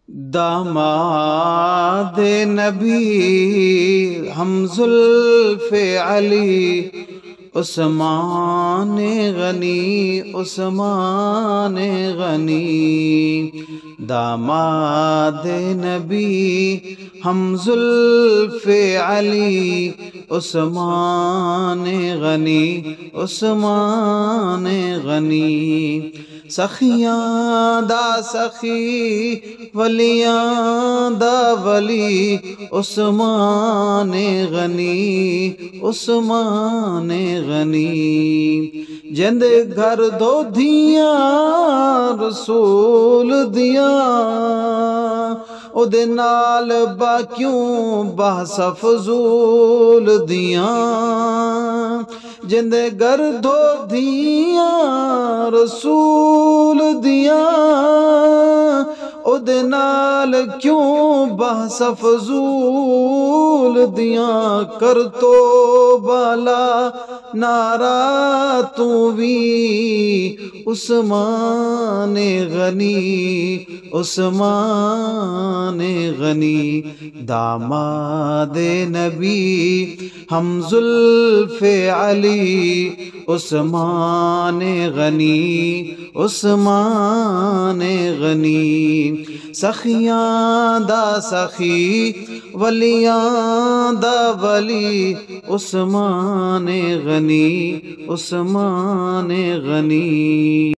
داماد نبی ہم زلف علی عثمان غنی عثمان غنی داماد نبی ہم زلف علی عثمان غنی عثمان غنی سخیاں دا سخی ولیاں دا ولی عثمان غنی عثمان غنی جند گھر دو دھیاں رسول دیاں او دے نال باکیوں بحث فضول دیاں جند گھر دو دھیاں رسول دیاں او دے نال کیوں بحث فضول دیاں کر تو بالا نعرہ تو بھی عثمان غنی عثمان غنی داماد نبی ہم زلف علی عثمان غنی عثمان غنی سخیاں دا سخی ولیاں دا ولی عثمان غنی عثمان غنی